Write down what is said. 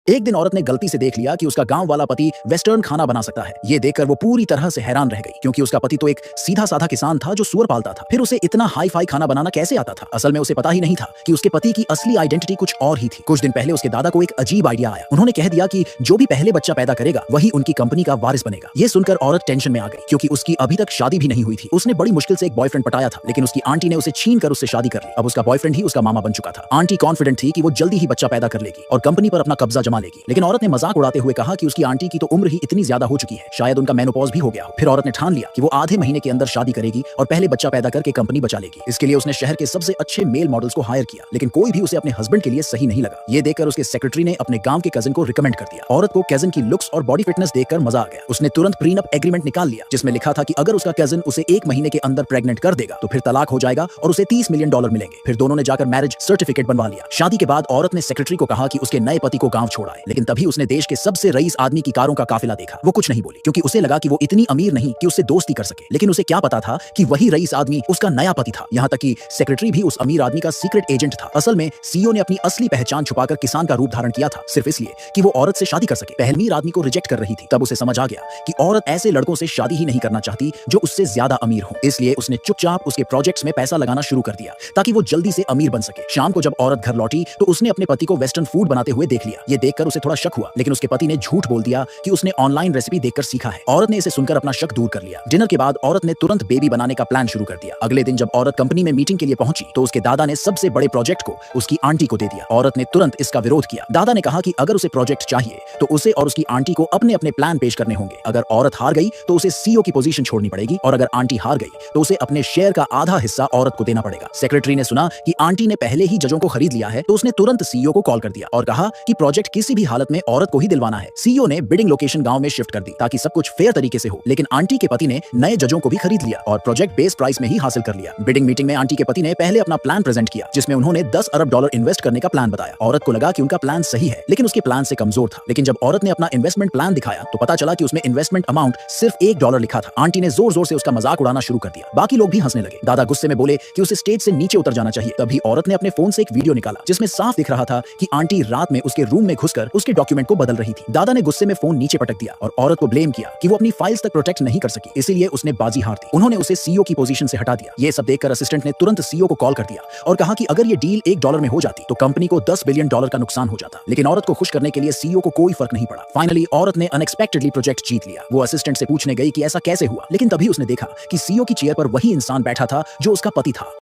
एक दिन औरत ने गलती से देख लिया कि उसका गांव वाला पति वेस्टर्न खाना बना सकता है। ये देखकर वो पूरी तरह से हैरान रह गई, क्योंकि उसका पति तो एक सीधा साधा किसान था जो सूअर पालता था। फिर उसे इतना हाई फाई खाना बनाना कैसे आता था? असल में उसे पता ही नहीं था कि उसके पति की असली आइडेंटिटी कुछ और ही थी। कुछ दिन पहले उसके दादा को एक अजीब आइडिया आया। उन्होंने कह दिया कि जो भी पहले बच्चा पैदा करेगा वही उनकी कंपनी का वारिस बनेगा। ये सुनकर औरत टेंशन में आ गई, क्योंकि उसकी अभी तक शादी भी नहीं हुई थी। उसने बड़ी मुश्किल से एक बॉयफ्रेंड पटाया था, लेकिन उसकी आंटी ने उसे छीन कर उससे शादी कर ली। अब उसका बॉयफ्रेंड ही उसका मामा बन चुका था। आंटी कॉन्फिडेंट थी कि वो जल्दी ही बच्चा पैदा कर लेगी और कंपनी पर अपना कब्जा जमा लेगी। लेकिन औरत ने मजाक उड़ाते हुए कहा कि उसकी आंटी की तो उम्र ही इतनी ज्यादा हो चुकी है, शायद उनका मेनोपॉज भी हो गया हो। फिर औरत ने ठान लिया कि वो आधे महीने के अंदर शादी करेगी और पहले बच्चा पैदा करके कंपनी बचा लेगी। इसके लिए उसने शहर के सबसे अच्छे मेल मॉडल्स को हायर किया, लेकिन कोई भी उसे अपने हस्बैंड के लिए सही नहीं लगा। ये देखकर उसके सेक्रेटरी ने अपने गांव के कजिन को रिकमेंड कर दिया। औरत को कजिन की लुक्स और बॉडी फिटनेस देखकर मजा आ गया। उसने तुरंत प्रीनअप एग्रीमेंट निकाल लिया, जिसमें लिखा था कि अगर उसका कजिन उसे 1 महीने के अंदर प्रेग्नेंट कर देगा तो फिर तलाक हो जाएगा और उसे $30 मिलियन मिलेंगे। फिर दोनों ने जाकर मैरिज सर्टिफिकेट बनवा लिया। शादी के बाद औरत ने सेक्रेटरी को कहा कि उसके नए पति को गांव छोड़ आए, लेकिन तभी उसने देश के सबसे रईस आदमी की कारों का काफिला देखा। वो कुछ नहीं बोली, क्योंकि उसे लगा कि वो इतनी अमीर नहीं कि उससे दोस्ती कर सके। लेकिन उसे क्या पता था कि वही रईस आदमी उसका नया पति था। यहाँ तक कि सेक्रेटरी भी उस अमीर आदमी का सीक्रेट एजेंट था। असल में सीईओ ने अपनी असली पहचान छुपाकर किसान का रूप धारण किया था, सिर्फ इसलिए कि वो औरत से शादी कर सके। पहले अमीर आदमी को रिजेक्ट कर रही थी। तब उसे समझ आ गया कि औरत ऐसे लड़कों से शादी ही नहीं करना चाहती जो उससे ज्यादा अमीर हो। इसलिए उसने चुपचाप उसके प्रोजेक्ट्स में पैसा लगाना शुरू कर दिया ताकि वो जल्दी से अमीर बन सके। शाम को जब औरत घर लौटी तो उसने अपने पति को वेस्टर्न फूड बनाते हुए देख लिया। ये देखकर उसे थोड़ा शक हुआ, लेकिन उसके पति ने झूठ बोल दिया कि उसने ऑनलाइन रेसिपी देखकर सीखा है। औरत ने इसे सुनकर अपना शक दूर कर लिया। डिनर के बाद औरत ने तुरंत बेबी बनाने का प्लान शुरू कर दिया। अगले दिन जब औरत कंपनी में मीटिंग के लिए पहुंची तो उसके दादा ने सबसे बड़े प्रोजेक्ट को उसकी आंटी को दे दिया। औरत ने तुरंत इसका विरोध किया। दादा ने कहा कि अगर उसे प्रोजेक्ट चाहिए तो उसे और उसकी आंटी को अपने अपने प्लान पेश करने होंगे। अगर औरत हार गई तो उसे सीईओ की पोजीशन छोड़नी पड़ेगी, और अगर आंटी हार गई तो उसे अपने शेयर का आधा हिस्सा औरत को देना पड़ेगा। सेक्रेटरी ने सुना कि आंटी ने पहले ही जजों को खरीद लिया है, तो उसने तुरंत सीईओ को कॉल कर दिया और कहा कि प्रोजेक्ट किसी भी हालत में औरत को ही दिलवाना है। सीईओ ने बिडिंग लोकेशन गांव में शिफ्ट कर दी ताकि सब कुछ फेयर तरीके से हो, लेकिन आंटी के पति ने नए जजों को भी खरीद लिया और प्रोजेक्ट बेस प्राइस में ही हासिल कर लिया। बिडिंग मीटिंग में आंटी के पति ने पहले अपना प्लान प्रेजेंट किया, जिसमें उन्होंने $10 अरब इन्वेस्ट करने का प्लान बताया। औरत को लगा कि उनका प्लान सही है, लेकिन उसके प्लान से कमजोर था। लेकिन जब औरत ने अपना इन्वेस्टमेंट प्लान दिखाया तो पता चला कि उसमें इन्वेस्टमेंट अमाउंट सिर्फ $1 लिखा था। आंटी ने जोर जोर से उसका मजाक उड़ाना शुरू कर दिया। बाकी लोग भी हंसने लगे। दादा गुस्से में बोले कि उसे स्टेज से नीचे उतर जाना चाहिए। तभी औरत ने अपने फोन से एक वीडियो निकाला, जिसमें साफ दिख रहा था कि आंटी रात में उसके रूम में घुसकर उसके डॉक्यूमेंट को बदल रही थी। दादा ने गुस्से में फोन नीचे पटक दिया और औरत को ब्लेम किया कि वो अपनी फाइल्स तक प्रोटेक्ट नहीं कर सकी, इसीलिए उसने बाजी हार दी। उन्होंने उसे सीईओ की पोजीशन से हटा दिया। ये सब देखकर असिस्टेंट ने तुरंत सीईओ को कॉल कर दिया और कहा कि अगर ये डील $1 में हो जाती तो कंपनी को $10 बिलियन का नुकसान हो जाता। लेकिन औरत को खुश करने के लिए सीईओ को कोई फर्क नहीं पड़ा। फाइनली औरत ने अनएक्सपेक्टेडली प्रोजेक्ट जीत लिया। वो असिस्टेंट से पूछने गई कि ऐसा कैसे हुआ, लेकिन तभी उसने देखा कि सीईओ की चेयर पर वही इंसान बैठा था जो उसका पति था।